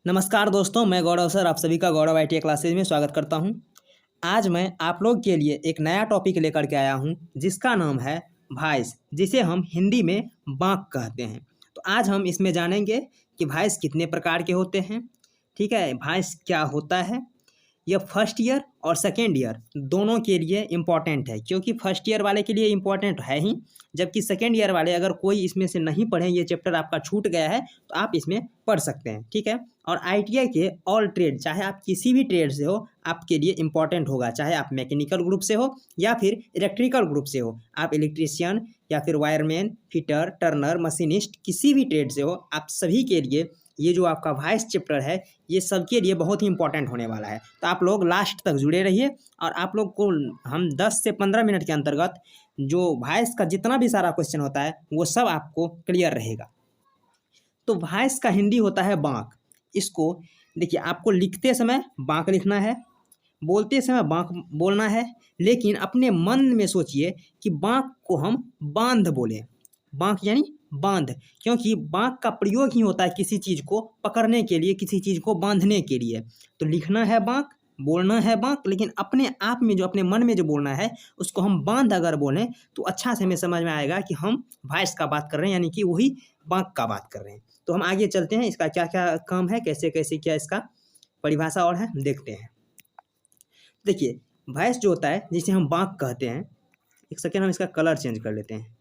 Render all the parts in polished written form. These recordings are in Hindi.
नमस्कार दोस्तों, मैं गौरव सर आप सभी का गौरव आईटी क्लासेज में स्वागत करता हूं। आज मैं आप लोग के लिए एक नया टॉपिक लेकर के आया हूं जिसका नाम है वॉइस, जिसे हम हिंदी में बांक कहते हैं। तो आज हम इसमें जानेंगे कि वॉइस कितने प्रकार के होते हैं, ठीक है, वॉइस क्या होता है। यह फर्स्ट ईयर और सेकेंड ईयर दोनों के लिए इम्पॉर्टेंट है, क्योंकि फर्स्ट ईयर वाले के लिए इम्पॉर्टेंट है ही, जबकि सेकेंड ईयर वाले अगर कोई इसमें से नहीं पढ़े, ये चैप्टर आपका छूट गया है तो आप इसमें पढ़ सकते हैं, ठीक है। और आईटीआई के ऑल ट्रेड, चाहे आप किसी भी ट्रेड से हो, आपके लिए इम्पॉर्टेंट होगा, चाहे आप मैकेनिकल ग्रुप से हो या फिर इलेक्ट्रिकल ग्रुप से हो, आप इलेक्ट्रीशियन या फिर वायरमैन, फिटर, टर्नर, मशीनिस्ट, किसी भी ट्रेड से हो, आप सभी के लिए ये जो आपका वॉइस चैप्टर है ये सबके लिए बहुत ही इंपॉर्टेंट होने वाला है। तो आप लोग लास्ट तक जुड़े रहिए और आप लोग को हम 10 से 15 मिनट के अंतर्गत जो वॉइस का जितना भी सारा क्वेश्चन होता है वो सब आपको क्लियर रहेगा। तो वॉइस का हिंदी होता है बांक। इसको देखिए, आपको लिखते समय बांक लिखना है, बोलते समय बांक बोलना है, लेकिन अपने मन में सोचिए कि बांक को हम बांध बोलें। बांक यानी बांध, क्योंकि बांक का प्रयोग ही होता है किसी चीज़ को पकड़ने के लिए, किसी चीज़ को बांधने के लिए। तो लिखना है बांक, बोलना है बांक, लेकिन अपने आप में जो अपने मन में जो बोलना है उसको हम बांध अगर बोलें तो अच्छा से हमें समझ में आएगा कि हम वॉइस का बात कर रहे हैं, यानी कि वही बांक का बात कर रहे हैं। तो हम आगे चलते हैं, इसका क्या क्या काम है, कैसे कैसे क्या इसका परिभाषा और है देखते हैं। देखिए, वॉइस जो होता है जिसे हम बांक कहते हैं, एक सेकेंड हम इसका कलर चेंज कर लेते हैं।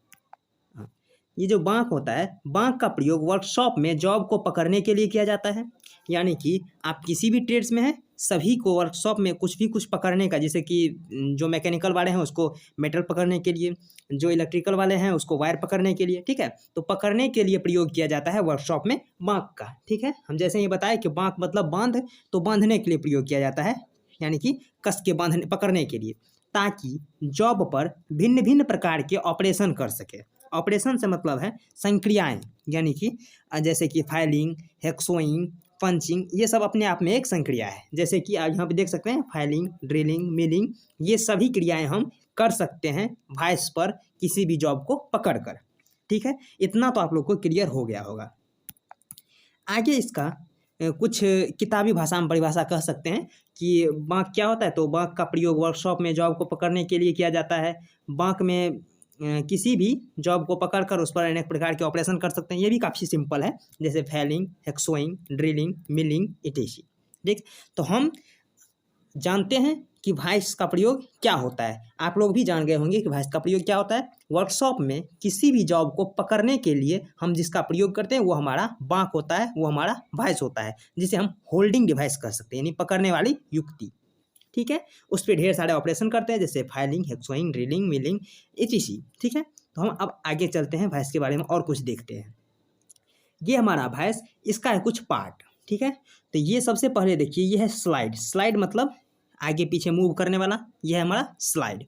ये जो बांक होता है, बांक का प्रयोग वर्कशॉप में जॉब को पकड़ने के लिए किया जाता है। यानी कि आप किसी भी ट्रेड्स में हैं, सभी को वर्कशॉप में कुछ पकड़ने का, जैसे कि जो मैकेनिकल वाले हैं उसको मेटल पकड़ने के लिए, जो इलेक्ट्रिकल वाले हैं उसको वायर पकड़ने के लिए, ठीक है। तो पकड़ने के लिए प्रयोग किया जाता है वर्कशॉप में बांक का, ठीक है। हम जैसे ये बताए कि बांक मतलब बांध, तो बांधने के लिए प्रयोग किया जाता है, यानी कि कस के बांधने पकड़ने के लिए, ताकि जॉब पर भिन्न भिन्न प्रकार के ऑपरेशन कर सके। ऑपरेशन से मतलब है संक्रियाएं, यानी कि जैसे कि फाइलिंग, हेक्सोइंग, पंचिंग, ये सब अपने आप में एक संक्रिया है। जैसे कि आप यहाँ पे देख सकते हैं फाइलिंग, ड्रिलिंग, मिलिंग, ये सभी क्रियाएं हम कर सकते हैं वॉइस पर किसी भी जॉब को पकड़कर, ठीक है। इतना तो आप लोग को क्लियर हो गया होगा। आगे इसका कुछ किताबी भाषा में परिभाषा कह सकते हैं कि बांक क्या होता है। तो बांक का प्रयोग वर्कशॉप में जॉब को पकड़ने के लिए किया जाता है। बांक में किसी भी जॉब को पकड़कर उस पर अनेक प्रकार के ऑपरेशन कर सकते हैं। ये भी काफ़ी सिंपल है, जैसे फैलिंग, हेक्सोइंग, ड्रिलिंग, मिलिंग, इटेसी, ठीक। तो हम जानते हैं कि वॉइस का प्रयोग क्या होता है। आप लोग भी जान गए होंगे कि वॉइस का प्रयोग क्या होता है। वर्कशॉप में किसी भी जॉब को पकड़ने के लिए हम जिसका प्रयोग करते हैं वो हमारा बांक होता है, वो हमारा वॉइस होता है, जिसे हम होल्डिंग डिवाइस कर सकते हैं, यानी पकड़ने वाली युक्ति, ठीक है। उस पर ढेर सारे ऑपरेशन करते हैं, जैसे फाइलिंग, हेक्सोइंग, ड्रिलिंग, मिलिंग, इटीसी, ठीक है। तो हम अब आगे चलते हैं, वॉइस के बारे में और कुछ देखते हैं। ये हमारा वॉइस, इसका है कुछ पार्ट, ठीक है। तो ये सबसे पहले देखिए, ये है स्लाइड। स्लाइड मतलब आगे पीछे मूव करने वाला, यह है हमारा स्लाइड।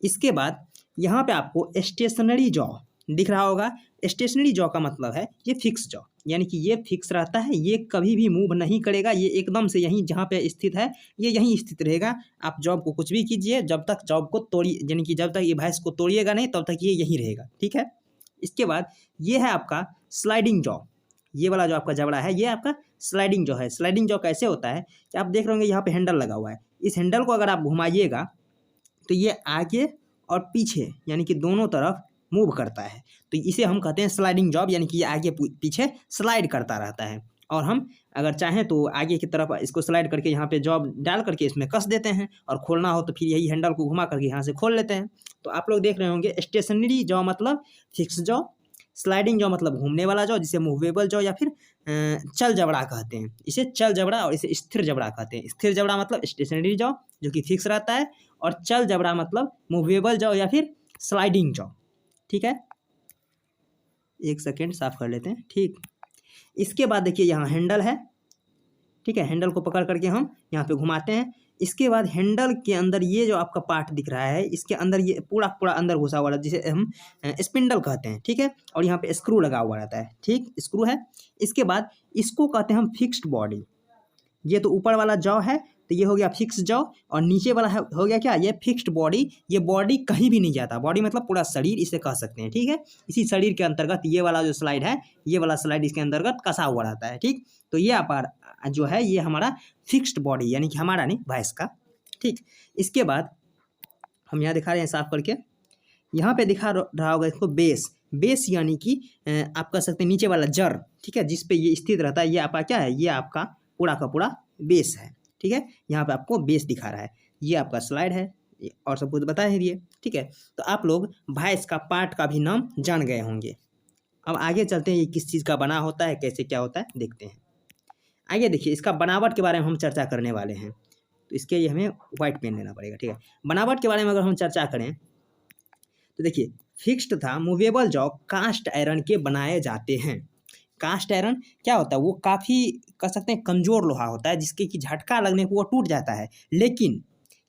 इसके बाद यहाँ पे आपको स्टेशनरी जॉ दिख रहा होगा। स्टेशनरी जॉ का मतलब है ये फिक्स जॉ, यानी कि ये फिक्स रहता है, ये कभी भी मूव नहीं करेगा, ये एकदम से यहीं जहाँ पे स्थित है ये यहीं स्थित रहेगा। आप जॉब को कुछ भी कीजिए, जब तक जॉब को तोड़िए, यानी कि जब तक ये वॉइस को तोड़िएगा नहीं तब तक ये यहीं रहेगा, ठीक है। इसके बाद ये है आपका स्लाइडिंग जॉ। ये वाला जो आपका जबड़ा है ये आपका स्लाइडिंग जॉ है। स्लाइडिंग जॉ कैसे होता है कि आप देख रहे होंगे यहाँ पे हैंडल लगा हुआ है। इस हैंडल को अगर आप घुमाइएगा तो ये आगे और पीछे, यानी कि दोनों तरफ मूव करता है। तो इसे हम कहते हैं स्लाइडिंग जॉब, यानी कि ये आगे पीछे स्लाइड करता रहता है। और हम अगर चाहें तो आगे की तरफ इसको स्लाइड करके यहाँ पे जॉब डाल करके इसमें कस देते हैं, और खोलना हो तो फिर यही हैंडल को घुमा करके यहाँ से खोल लेते हैं। तो आप लोग देख रहे होंगे स्टेशनरी जॉ मतलब फिक्स जॉ, स्लाइडिंग जॉ मतलब घूमने वाला जॉ, जिसे मूवेबल जॉ या फिर चल जबड़ा कहते हैं। इसे चल जबड़ा और इसे स्थिर जबड़ा कहते हैं। स्थिर जबड़ा मतलब स्टेशनरी जॉ जो कि फिक्स रहता है, और चल जबड़ा मतलब मूवेबल जॉ या फिर स्लाइडिंग जॉ, ठीक है। एक सेकेंड साफ कर लेते हैं, ठीक। इसके बाद देखिए यहाँ हैंडल है, ठीक है। हैंडल को पकड़ करके हम यहाँ पे घुमाते हैं। इसके बाद हैंडल के अंदर ये जो आपका पार्ट दिख रहा है, इसके अंदर ये पूरा पूरा अंदर घुसा हुआ है, जिसे हम स्पिंडल कहते हैं, ठीक है। और यहाँ पे स्क्रू लगा हुआ रहता है, ठीक, स्क्रू है। इसके बाद इसको कहते हैं हम फिक्स्ड बॉडी। ये तो ऊपर वाला जॉ है, तो ये हो गया फिक्स जॉ, और नीचे वाला हो गया क्या, ये फिक्स्ड बॉडी। ये बॉडी कहीं भी नहीं जाता, बॉडी मतलब पूरा शरीर इसे कह सकते हैं, ठीक है। इसी शरीर के अंतर्गत ये वाला जो स्लाइड है, ये वाला स्लाइड इसके अंतर्गत कसा हुआ रहता है, ठीक। तो ये अपार जो है ये हमारा फिक्स्ड बॉडी, यानी कि हमारा नहीं, भैंस का, ठीक। इसके बाद हम यहाँ दिखा रहे हैं साफ करके, यहाँ पे दिखा रहा होगा इसको बेस। बेस यानी कि आप कह सकते हैं नीचे वाला जड़, ठीक है, जिस पे ये स्थित रहता है, ये आपका क्या है, ये आपका पूरा का पूरा बेस है, ठीक है। यहाँ पे आपको बेस दिखा रहा है, ये आपका स्लाइड है, और सब कुछ बता ही दिए, ठीक है। तो आप लोग भैंस का पार्ट का भी नाम जान गए होंगे। अब आगे चलते हैं, ये किस चीज़ का बना होता है, कैसे क्या होता है, देखते हैं। आगे देखिए, इसका बनावट के बारे में हम चर्चा करने वाले हैं, तो इसके लिए हमें व्हाइट पेन लेना पड़ेगा, ठीक है। बनावट के बारे में अगर हम चर्चा करें तो देखिए, फिक्स्ड था मूवेबल जॉ कास्ट आयरन के बनाए जाते हैं। कास्ट आयरन क्या होता है, वो काफ़ी कह सकते हैं कमज़ोर लोहा होता है, जिसके कि झटका लगने पर वो टूट जाता है, लेकिन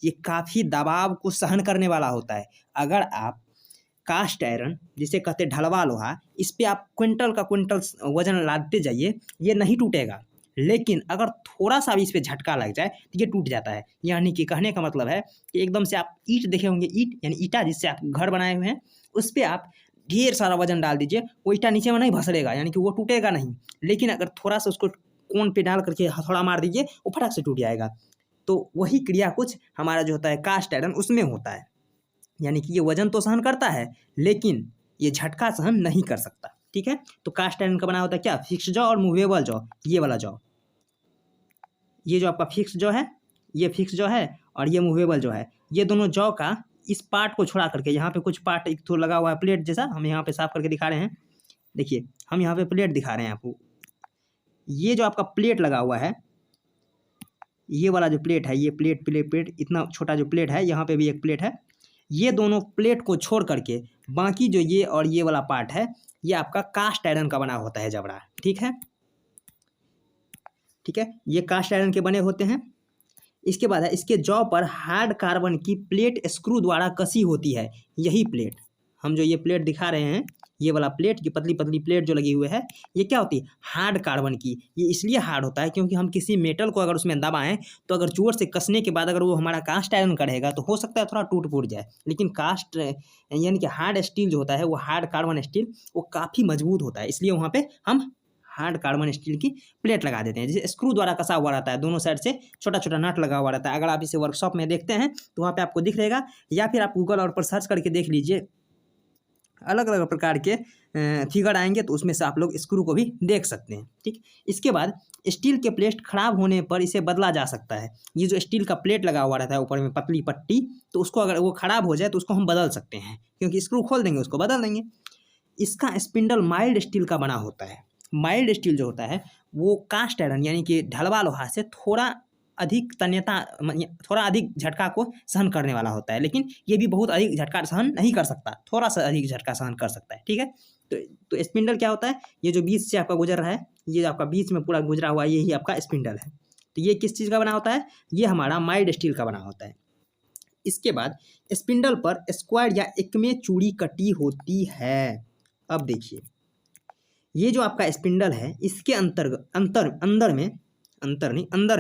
ये काफ़ी दबाव को सहन करने वाला होता है। अगर आप कास्ट आयरन, जिसे कहते हैं ढलवा लोहा, इस पे आप क्विंटल का क्विंटल वजन लादते जाइए, ये नहीं टूटेगा, लेकिन अगर थोड़ा सा भी इस पे झटका लग जाए तो ये टूट जाता है। यानी कि कहने का मतलब है कि एकदम से आप ईंट देखे होंगे, ईंट यानी ईंटा जिससे आप घर बनाए हुए हैं, उस पर आप ढेर सारा वजन डाल दीजिए, वो ईंटा नीचे में नहीं भसड़ेगा, यानी कि वो टूटेगा नहीं। लेकिन अगर थोड़ा सा उसको कोन पे डाल करके हथौड़ा मार दीजिए, वो फटाक से टूट जाएगा। तो वही क्रिया कुछ हमारा जो होता है कास्ट आयरन, उसमें होता है। यानी कि ये वजन तो सहन करता है, लेकिन ये झटका सहन नहीं कर सकता, ठीक है। तो कास्ट आयरन का बना होता है क्या, फिक्स जॉ और मूवेबल जॉ। ये वाला जॉ, ये जो आपका फिक्स जॉ है, ये फिक्स जॉ है, और ये मूवेबल जॉ है। ये दोनों जॉ का इस पार्ट को छोड़ा करके, यहाँ पे कुछ पार्ट एक तो लगा हुआ है प्लेट जैसा, हम यहाँ पे साफ करके दिखा रहे हैं। देखिए, हम यहाँ पे प्लेट दिखा रहे हैं आपको। ये जो आपका प्लेट लगा हुआ है, ये वाला जो प्लेट है, ये प्लेट प्लेट प्लेट इतना छोटा जो प्लेट है, यहाँ पे भी एक प्लेट है। ये दोनों प्लेट को छोड़ करके बाकी जो ये और ये वाला पार्ट है, ये आपका कास्ट आयरन का बना होता है जबड़ा, ठीक है, ठीक है। ये कास्ट आयरन के बने होते हैं। इसके बाद है, इसके जॉ पर हार्ड कार्बन की प्लेट स्क्रू द्वारा कसी होती है। यही प्लेट, हम जो ये प्लेट दिखा रहे हैं, ये वाला प्लेट, ये पतली पतली प्लेट जो लगी हुई है, ये क्या होती है, हार्ड कार्बन की। ये इसलिए हार्ड होता है क्योंकि हम किसी मेटल को अगर उसमें दबाएं, तो अगर जोर से कसने के बाद अगर वो हमारा कास्ट आयरन का रहेगा, तो हो सकता है थोड़ा टूट फूट जाए। लेकिन कास्ट यानी कि हार्ड स्टील जो होता है, वो हार्ड कार्बन स्टील, वो काफ़ी मजबूत होता है, इसलिए वहाँ पर हम हार्ड कार्बन स्टील की प्लेट लगा देते हैं, जिसे स्क्रू द्वारा कसा हुआ रहता है, दोनों साइड से छोटा छोटा नट लगा हुआ रहता है। अगर आप इसे वर्कशॉप में देखते हैं तो वहाँ पे आपको दिख रहेगा, या फिर आप गूगल और पर सर्च करके देख लीजिए, अलग अलग प्रकार के फिगर आएंगे, तो उसमें से आप लोग स्क्रू को भी देख सकते हैं, ठीक। इसके बाद स्टील के प्लेट खराब होने पर इसे बदला जा सकता है। ये जो स्टील का प्लेट लगा हुआ रहता है ऊपर में पतली पट्टी, तो उसको अगर वो खराब हो जाए तो उसको हम बदल सकते हैं, क्योंकि स्क्रू खोल देंगे उसको बदल देंगे। इसका स्पिंडल माइल्ड स्टील का बना होता है। माइल्ड स्टील जो होता है वो कास्ट आयरन यानी कि ढलवा लोहा से थोड़ा अधिक तन्यता, थोड़ा अधिक झटका को सहन करने वाला होता है, लेकिन ये भी बहुत अधिक झटका सहन नहीं कर सकता, थोड़ा सा अधिक झटका सहन कर सकता है, ठीक है। तो स्पिंडल क्या होता है, ये जो बीच से आपका गुजर रहा है, ये आपका बीच में पूरा गुजरा हुआ, यही आपका स्पिंडल है। तो ये किस चीज़ का बना होता है, ये हमारा माइल्ड स्टील का बना होता है। इसके बाद स्पिंडल पर स्क्वायर या एकमे चूड़ी कटी होती है। अब देखिए, ये जो आपका स्पिंडल है, इसके अंदर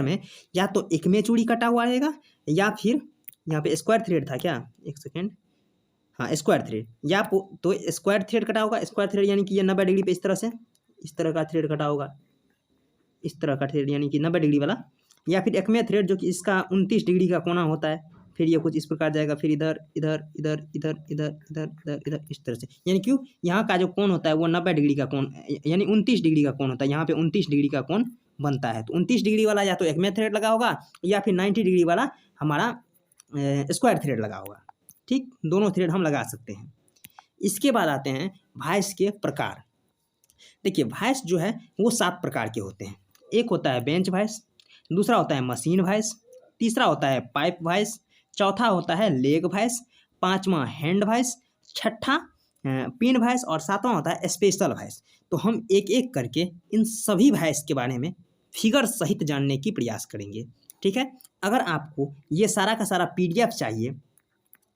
में या तो एकमे चूड़ी कटा हुआ रहेगा, या फिर यहाँ पे स्क्वायर थ्रेड था क्या, एक सेकेंड, हाँ स्क्वायर थ्रेड, या तो स्क्वायर थ्रेड कटा होगा। स्क्वायर थ्रेड यानी कि ये 90 डिग्री पे इस तरह से, इस तरह का थ्रेड कटा होगा, इस तरह का थ्रेड यानी कि 90 डिग्री वाला, या फिर एकमे थ्रेड जो कि इसका 29 डिग्री का कोना होता है, फिर ये कुछ इस प्रकार जाएगा, फिर इधर इधर इधर इधर इधर इधर इधर इधर इस तरह से। यानी क्यों, यहाँ का जो कोण होता है वो 90 डिग्री का कोण, यानी 29 डिग्री का कोण होता है, यहाँ पे 29 डिग्री का कोण बनता है। तो 29 डिग्री वाला या तो एकमे थ्रेड लगा होगा, या फिर 90 डिग्री वाला हमारा स्क्वायर थ्रेड लगा होगा, ठीक। दोनों थ्रेड हम लगा सकते हैं। इसके बाद आते हैं वाइस के प्रकार। देखिए, वाइस जो है वो 7 प्रकार के होते हैं। एक होता है बेंच वाइस, दूसरा होता है मशीन वाइस, तीसरा होता है पाइप वाइस, चौथा होता है लेग वाइस, पांचवा हैंड वाइस, छठा पिन वाइस, और सातवां होता है स्पेशल वाइस। तो हम एक एक करके इन सभी वाइस के बारे में फिगर सहित जानने की प्रयास करेंगे, ठीक है। अगर आपको ये सारा का सारा PDF चाहिए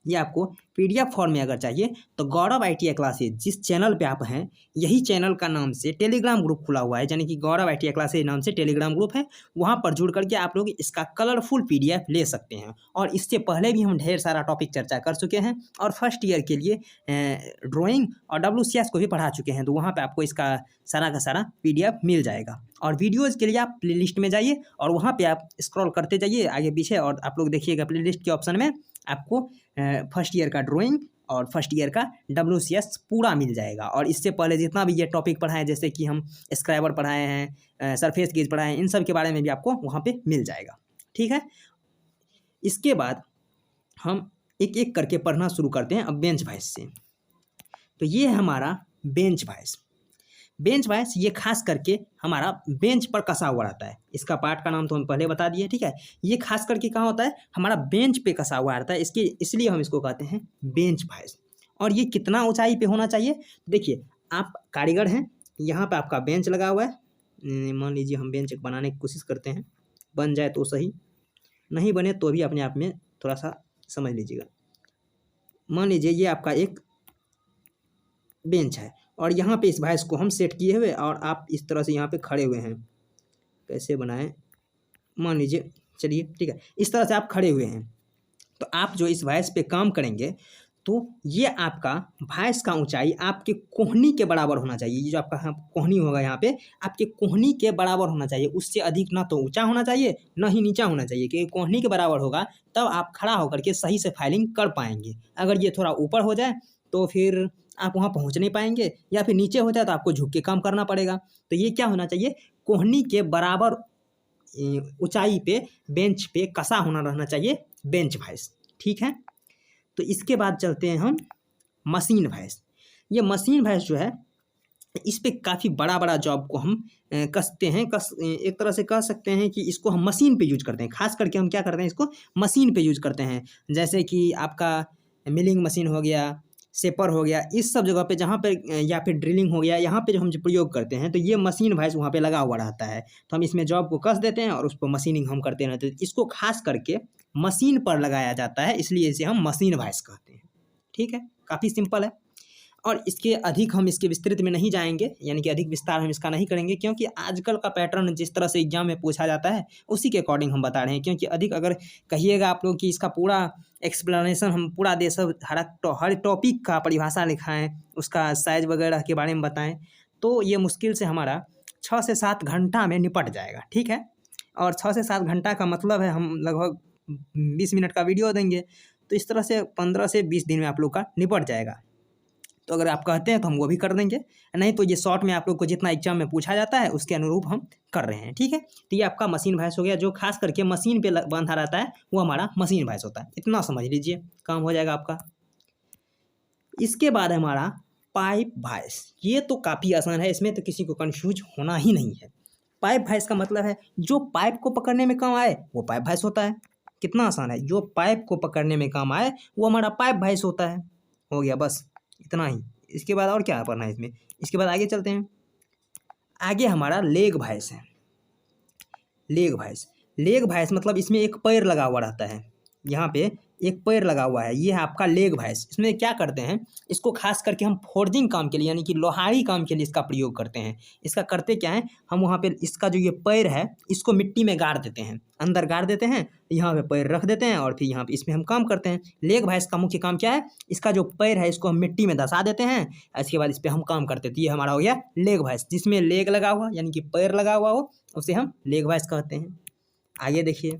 ये आपको पीडीएफ फॉर्म में अगर चाहिए तो गौरव आईटीआई क्लासेज जिस चैनल पे आप हैं, यही चैनल का नाम से टेलीग्राम ग्रुप खुला हुआ है, यानी कि गौरव आईटीआई क्लासेज नाम से टेलीग्राम ग्रुप है। वहाँ पर जुड़ करके आप लोग इसका कलरफुल पीडीएफ ले सकते हैं। और इससे पहले भी हम ढेर सारा टॉपिक चर्चा कर चुके हैं और फर्स्ट ईयर के लिए ड्राइंग और WCS को भी पढ़ा चुके हैं, तो वहाँ पर आपको इसका सारा का सारा पीडीएफ मिल जाएगा। और वीडियोज़ के लिए आप प्लेलिस्ट में जाइए और वहाँ पे आप स्क्रॉल करते जाइए आगे पीछे, और आप लोग देखिएगा प्लेलिस्ट के ऑप्शन में आपको फर्स्ट ईयर का ड्राइंग और फर्स्ट ईयर का WCS पूरा मिल जाएगा। और इससे पहले जितना भी ये टॉपिक पढ़ाए, जैसे कि हम स्क्राइबर पढ़ाए हैं, सरफेस गेज पढ़ाए हैं, इन सब के बारे में भी आपको वहाँ पे मिल जाएगा। ठीक है, इसके बाद हम एक एक करके पढ़ना शुरू करते हैं अब बेंच वॉइस से। तो ये है हमारा बेंच वॉइस। बेंच वॉइस ये खास करके हमारा बेंच पर कसा हुआ रहता है। इसका पार्ट का नाम तो हम पहले बता दिए, ठीक है। ये खास करके कहाँ होता है, हमारा बेंच पे कसा हुआ रहता है, इसलिए हम इसको कहते हैं बेंच वॉइस। और ये कितना ऊंचाई पे होना चाहिए, देखिए आप कारीगर हैं, यहाँ पे आपका बेंच लगा हुआ है। मान लीजिए हम बेंच बनाने की कोशिश करते हैं, बन जाए तो सही, नहीं बने तो भी अपने आप में थोड़ा सा समझ लीजिएगा। मान लीजिए ये आपका एक बेंच है और यहाँ पे इस वॉइस को हम सेट किए हुए, और आप इस तरह से यहाँ पे खड़े हुए हैं। कैसे बनाएं, मान लीजिए, चलिए ठीक है, इस तरह से आप खड़े हुए हैं। तो आप जो इस वॉइस पे काम करेंगे तो ये आपका वॉइस का ऊंचाई आपके कोहनी के बराबर होना चाहिए। ये जो आपका कोहनी होगा यहाँ पे, आपके कोहनी के बराबर होना चाहिए। उससे अधिक ना तो ऊंचा होना चाहिए ना ही नीचा होना चाहिए, क्योंकि कोहनी के बराबर होगा तब आप खड़ा होकर के सही से फाइलिंग कर पाएंगे। अगर ये थोड़ा ऊपर हो जाए तो फिर आप वहाँ पहुँच नहीं पाएंगे, या फिर नीचे हो जाए तो आपको झुक के काम करना पड़ेगा। तो ये क्या होना चाहिए, कोहनी के बराबर ऊंचाई पे बेंच पे कसा होना रहना चाहिए बेंच वॉइस। ठीक है, तो इसके बाद चलते हैं हम मशीन वॉइस। ये मशीन वॉइस जो है, इस पे काफ़ी बड़ा बड़ा जॉब को हम कसते हैं, एक तरह से कह सकते हैं कि इसको हम मशीन पे यूज करते हैं। खास करके हम क्या करते हैं, इसको मशीन पे यूज करते हैं। जैसे कि आपका मिलिंग मशीन हो गया, सेपर हो गया, इस सब जगह पे जहाँ पे, या फिर ड्रिलिंग हो गया, यहाँ पे जो हम प्रयोग करते हैं, तो ये मशीन वॉइस वहाँ पे लगा हुआ रहता है। तो हम इसमें जॉब को कस देते हैं और उस पर मशीनिंग हम करते रहते हैं। इसको खास करके मशीन पर लगाया जाता है, इसलिए इसे हम मशीन वॉइस कहते हैं। ठीक है, काफ़ी सिंपल है। और इसके अधिक हम इसके विस्तृत में नहीं जाएंगे, यानी कि अधिक विस्तार हम इसका नहीं करेंगे, क्योंकि आजकल का पैटर्न जिस तरह से एग्जाम में पूछा जाता है उसी के अकॉर्डिंग हम बता रहे हैं। क्योंकि अधिक अगर कहिएगा आप लोग कि इसका पूरा एक्सप्लेनेशन हम पूरा दे, सब हर टॉपिक का परिभाषा लिखाएं, उसका साइज वगैरह के बारे में बताएं, तो ये मुश्किल से हमारा 6 से 7 घंटा में निपट जाएगा। ठीक है, और 6 से 7 घंटा का मतलब है हम लगभग 20 मिनट का वीडियो देंगे, तो इस तरह से 15 से 20 दिन में आप लोग का निपट जाएगा। तो अगर आप कहते हैं तो हम वो भी कर देंगे, नहीं तो ये शॉर्ट में आप लोग को जितना एग्जाम में पूछा जाता है उसके अनुरूप हम कर रहे हैं। ठीक है, तो ये आपका मशीन वॉइस हो गया। जो खास करके मशीन पे बंधा रहता है वो हमारा मशीन वॉइस होता है। इतना समझ लीजिए, काम हो जाएगा आपका। इसके बाद हमारा पाइप वॉइस। ये तो काफ़ी आसान है, इसमें तो किसी को कन्फ्यूज होना ही नहीं है। पाइप वॉइस का मतलब है जो पाइप को पकड़ने में काम आए वो पाइप वॉइस होता है। कितना आसान है, जो पाइप को पकड़ने में काम आए वो हमारा पाइप वॉइस होता है। हो गया, बस इतना ही। इसके बाद और क्या पढ़ना है इसमें, इसके बाद आगे चलते हैं। आगे हमारा लेग वॉइस है। लेग वॉइस, लेग वॉइस मतलब इसमें एक पैर लगा हुआ रहता है, यहाँ पे एक पैर लगा हुआ है, ये है आपका लेग वॉइस। इसमें क्या करते हैं, इसको खास करके हम फोर्जिंग काम के लिए, यानी कि लोहारी काम के लिए इसका प्रयोग करते हैं। इसका करते क्या है, हम वहाँ पे इसका जो ये पैर है इसको मिट्टी में गाड़ देते हैं, अंदर गाड़ देते हैं, यहाँ पे पैर रख देते हैं और फिर यहाँ पे इसमें हम काम करते हैं। लेग वॉइस का मुख्य काम क्या है, इसका जो पैर है इसको हम मिट्टी में धंसा देते हैं, इसके बाद इस पर हम काम करते हैं। तो ये हमारा हो गया लेग वॉइस, जिसमें लेग लगा हुआ यानी कि पैर लगा हुआ हो उसे हम लेग वॉइस कहते हैं। आगे देखिए,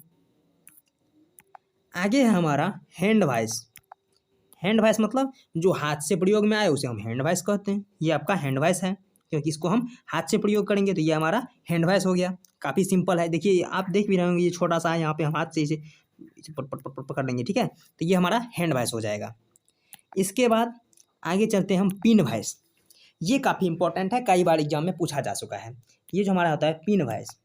आगे है हमारा हैंड वॉइस। हैंड वॉइस मतलब जो हाथ से प्रयोग में आए उसे हम हैंड वॉइस कहते हैं। ये आपका हैंड वॉइस है, क्योंकि इसको हम हाथ से प्रयोग करेंगे, तो ये हमारा हैंड वॉइस हो गया। काफ़ी सिंपल है, देखिए आप देख भी रहे होंगे, ये छोटा सा है, यहाँ पे हम हाथ से इसे पकड़ लेंगे। ठीक है, तो ये हमारा हैंड वॉइस हो जाएगा। इसके बाद आगे चलते हैं हम पिन वॉइस। ये काफ़ी इंपॉर्टेंट है, कई बार एग्जाम में पूछा जा चुका है। ये जो हमारा होता है पिन वॉइस।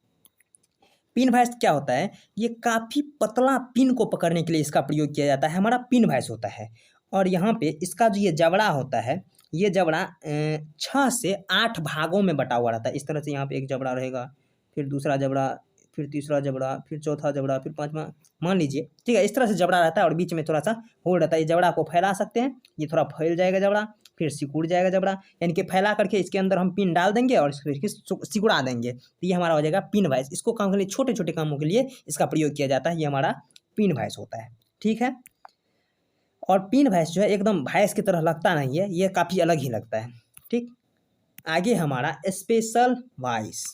पिन वॉइस क्या होता है, ये काफ़ी पतला पिन को पकड़ने के लिए इसका प्रयोग किया जाता है, हमारा पिन वॉइस होता है। और यहाँ पे इसका जो ये जबड़ा होता है, ये जबड़ा 6 से 8 भागों में बटा हुआ रहता है। इस तरह से यहाँ पे एक जबड़ा रहेगा, फिर दूसरा जबड़ा, फिर तीसरा जबड़ा, फिर चौथा जबड़ा, फिर पाँचवा, मान लीजिए, ठीक है। इस तरह से जबड़ा रहता है और बीच में थोड़ा सा होल रहता है। ये जबड़ा को फैला सकते हैं, ये थोड़ा फैल जाएगा जबड़ा, फिर सिकुड़ जाएगा जबड़ा, यानी कि फैला करके इसके अंदर हम पिन डाल देंगे और फिर सिकुड़ा देंगे, तो ये हमारा हो जाएगा पिन वाइस। इसको काम के लिए, छोटे छोटे कामों के लिए इसका प्रयोग किया जाता है, ये हमारा पिन वाइस होता है, ठीक है। और पिन वाइस जो है एकदम वाइस की तरह लगता नहीं है, ये काफ़ी अलग ही लगता है, ठीक। आगे हमारा स्पेशल वॉइस।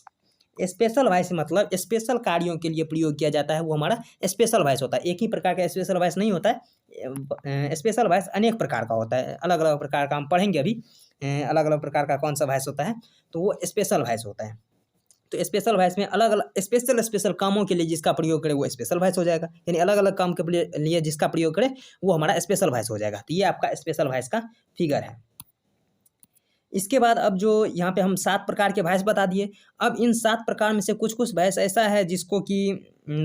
स्पेशल वॉइस मतलब स्पेशल कार्यों के लिए प्रयोग किया जाता है, वो हमारा स्पेशल वॉइस होता है। एक ही प्रकार का स्पेशल वॉइस नहीं होता है, स्पेशल वॉइस अनेक प्रकार का होता है, अलग अलग प्रकार का हम पढ़ेंगे अभी, अलग अलग प्रकार का कौन सा वॉइस होता है, तो वो स्पेशल वॉइस होता है। तो स्पेशल वॉइस में अलग अलग स्पेशल कामों के लिए जिसका प्रयोग करे वो स्पेशल वॉइस हो जाएगा, यानी अलग अलग काम के लिए जिसका प्रयोग करे वो हमारा स्पेशल वॉइस हो जाएगा। तो ये आपका स्पेशल वॉइस का फिगर है। इसके बाद अब जो यहाँ पे हम 7 प्रकार के वॉइस बता दिए। अब इन 7 प्रकार में से कुछ वॉइस ऐसा है जिसको कि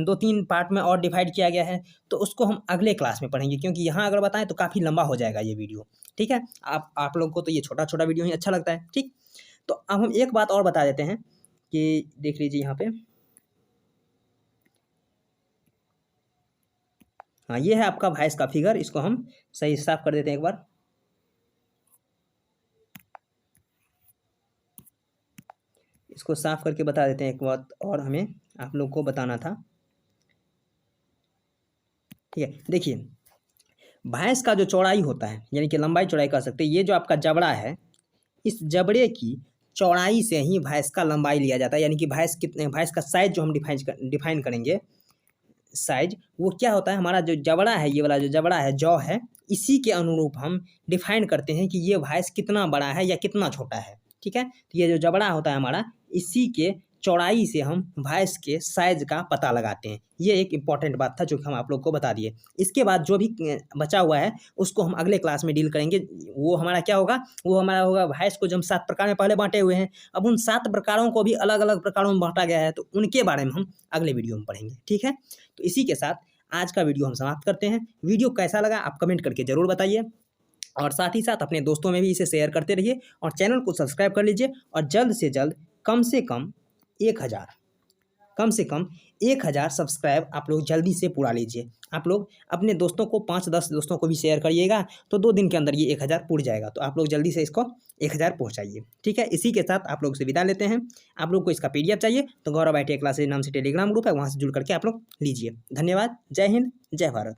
2-3 पार्ट में और डिवाइड किया गया है, तो उसको हम अगले क्लास में पढ़ेंगे, क्योंकि यहाँ अगर बताएं तो काफ़ी लंबा हो जाएगा ये वीडियो, ठीक है। आप लोगों को तो ये छोटा छोटा वीडियो ही अच्छा लगता है, ठीक। तो अब हम एक बात और बता देते हैं कि देख लीजिए यहाँ पे, हाँ ये है आपका वॉइस का फिगर। इसको हम सही साफ कर देते हैं एक बार। इसको साफ करके बता देते हैं एक बात और हमें आप लोग को बताना था, ठीक है। देखिए भैंस का जो चौड़ाई होता है, यानी कि लंबाई चौड़ाई कह सकते हैं, ये जो आपका जबड़ा है, इस जबड़े की चौड़ाई से ही भैंस का लंबाई लिया जाता है, यानी कि भैंस का साइज जो हम डिफाइन करेंगे, साइज वो क्या होता है, हमारा जो जबड़ा है, ये वाला जो जबड़ा है, जौ है, इसी के अनुरूप हम डिफाइन करते हैं कि ये भैंस कितना बड़ा है या कितना छोटा है, ठीक है। तो ये जो जबड़ा होता है हमारा, इसी के चौड़ाई से हम भैंस के साइज का पता लगाते हैं। ये एक इम्पॉर्टेंट बात था जो कि हम आप लोग को बता दिए। इसके बाद जो भी बचा हुआ है उसको हम अगले क्लास में डील करेंगे। वो हमारा क्या होगा, वो हमारा होगा भैंस को जो हम 7 प्रकार में पहले बांटे हुए हैं, अब उन 7 प्रकारों को भी अलग अलग प्रकारों में बांटा गया है, तो उनके बारे में हम अगले वीडियो में पढ़ेंगे, ठीक है। तो इसी के साथ आज का वीडियो हम समाप्त करते हैं। वीडियो कैसा लगा आप कमेंट करके ज़रूर बताइए, और साथ ही साथ अपने दोस्तों में भी इसे शेयर करते रहिए, और चैनल को सब्सक्राइब कर लीजिए, और जल्द से जल्द कम से कम 1000 सब्सक्राइब आप लोग जल्दी से पूरा लीजिए। आप लोग अपने दोस्तों को 5-10 दोस्तों को भी शेयर करिएगा, तो 2 दिन के अंदर ये 1000 पूर जाएगा। तो आप लोग जल्दी से इसको 1000 पहुंचाइए, ठीक है। इसी के साथ आप लोग से विदा लेते हैं। आप लोग को इसका PDF चाहिए तो गौरव ITI क्लासेज नाम से टेलीग्राम ग्रुप है, वहाँ से जुड़ करके आप लोग लीजिए। धन्यवाद। जय हिंद, जय भारत।